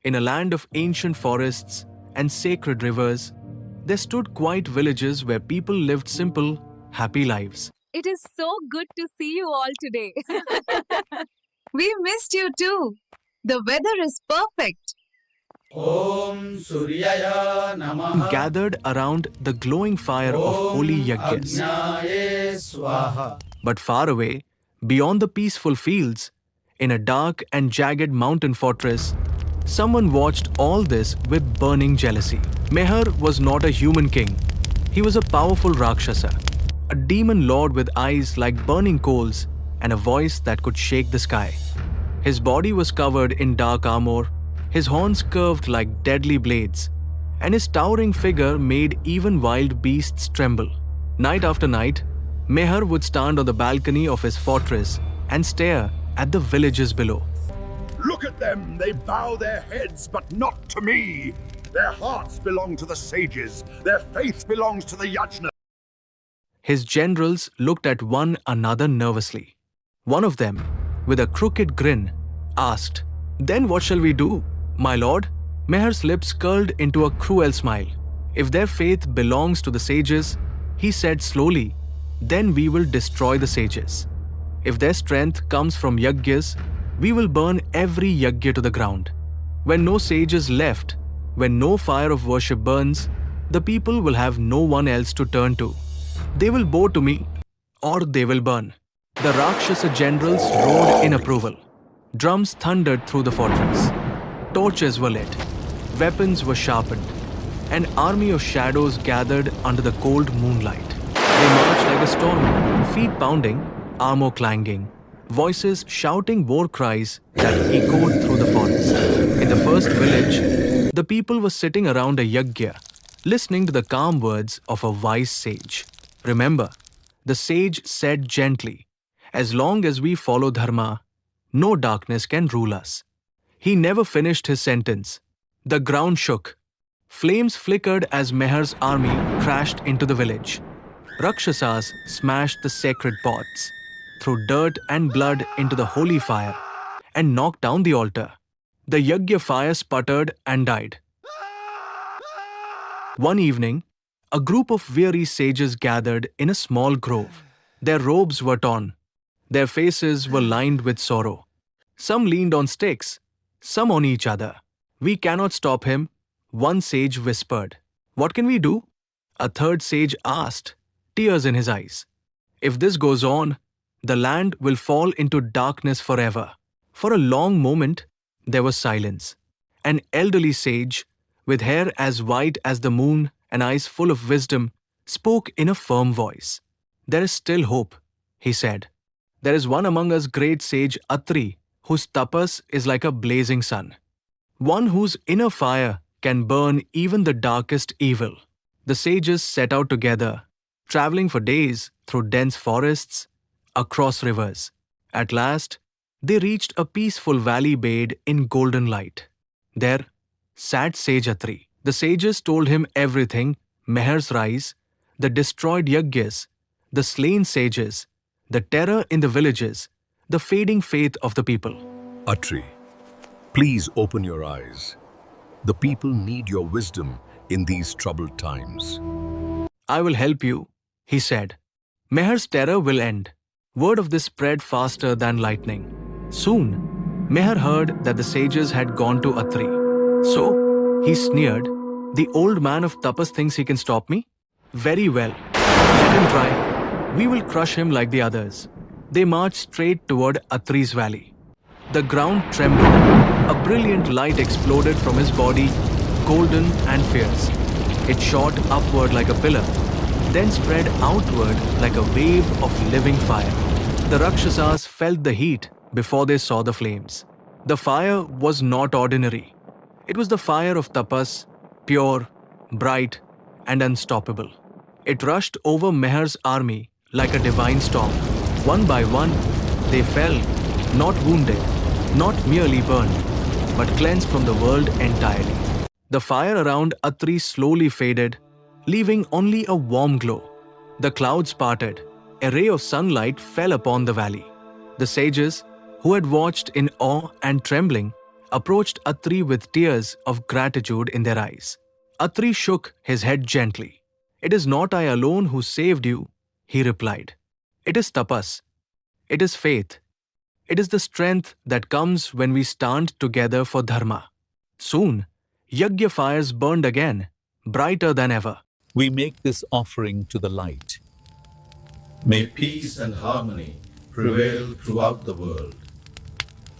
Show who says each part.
Speaker 1: In a land of ancient forests and sacred rivers, there stood quiet villages where people lived simple, happy lives.
Speaker 2: It is so good to see you all today. We missed you too. The weather is perfect.
Speaker 3: Om Suryaya Namaha
Speaker 1: Gathered around the glowing fire of holy yajnas.
Speaker 3: Agnaye Swaha.
Speaker 1: But far away, beyond the peaceful fields, in a dark and jagged mountain fortress, someone watched all this with burning jealousy. Meher was not a human king. He was a powerful Rakshasa, a demon lord with eyes like burning coals and a voice that could shake the sky. His body was covered in dark armor, his horns curved like deadly blades, and his towering figure made even wild beasts tremble. Night after night, Meher would stand on the balcony of his fortress and stare at the villages below.
Speaker 4: Look at them! They bow their heads, but not to me! Their hearts belong to the sages. Their faith belongs to the yajna.
Speaker 1: His generals looked at one another nervously. One of them, with a crooked grin, asked, "Then what shall we do, my lord?" Meher's lips curled into a cruel smile. "If their faith belongs to the sages," he said slowly, "then we will destroy the sages. If their strength comes from yajnas, we will burn every yajna to the ground. When no sage is left, when no fire of worship burns, the people will have no one else to turn to. They will bow to me, or they will burn." The Rakshasa generals roared in approval. Drums thundered through the fortress. Torches were lit. Weapons were sharpened. An army of shadows gathered under the cold moonlight. They marched like a storm, feet pounding, armor clanging, voices shouting war cries that echoed through the forest. In the first village, the people were sitting around a yajna, listening to the calm words of a wise sage. Remember, the sage said gently, "As long as we follow dharma, no darkness can rule us." He never finished his sentence. The ground shook. Flames flickered as Meher's army crashed into the village. Rakshasas smashed the sacred pots, threw dirt and blood into the holy fire, and knocked down the altar. The yajna fire sputtered and died. One evening, a group of weary sages gathered in a small grove. Their robes were torn. Their faces were lined with sorrow. Some leaned on sticks, some on each other. "We cannot stop him," one sage whispered. "What can we do?" A third sage asked, tears in his eyes. "If this goes on, the land will fall into darkness forever." For a long moment, there was silence. An elderly sage, with hair as white as the moon and eyes full of wisdom, spoke in a firm voice. "There is still hope," he said. "There is one among us, great sage Atri, whose tapas is like a blazing sun. One whose inner fire can burn even the darkest evil." The sages set out together, traveling for days through dense forests, across rivers. At last, they reached a peaceful valley bathed in golden light. There sat Sage Atri. The sages told him everything: Meher's rise, the destroyed yajnas, the slain sages, the terror in the villages, the fading faith of the people.
Speaker 5: Atri, please open your eyes. The people need your wisdom in these troubled times.
Speaker 1: "I will help you," he said. "Meher's terror will end." Word of this spread faster than lightning. Soon, Meher heard that the sages had gone to Atri. "So," he sneered, "the old man of Tapas thinks he can stop me? Very well. Let him try. We will crush him like the others." They marched straight toward Atri's valley. The ground trembled. A brilliant light exploded from his body, golden and fierce. It shot upward like a pillar, then spread outward like a wave of living fire. The Rakshasas felt the heat before they saw the flames. The fire was not ordinary. It was the fire of Tapas, pure, bright, and unstoppable. It rushed over Meher's army like a divine storm. One by one, they fell, not wounded, not merely burned, but cleansed from the world entirely. The fire around Atri slowly faded, leaving only a warm glow. The clouds parted. A ray of sunlight fell upon the valley. The sages, who had watched in awe and trembling, approached Atri with tears of gratitude in their eyes. Atri shook his head gently. "It is not I alone who saved you," he replied. "It is tapas. It is faith. It is the strength that comes when we stand together for dharma." Soon, yajna fires burned again, brighter than ever.
Speaker 6: We make this offering to the light.
Speaker 3: May peace and harmony prevail throughout the world.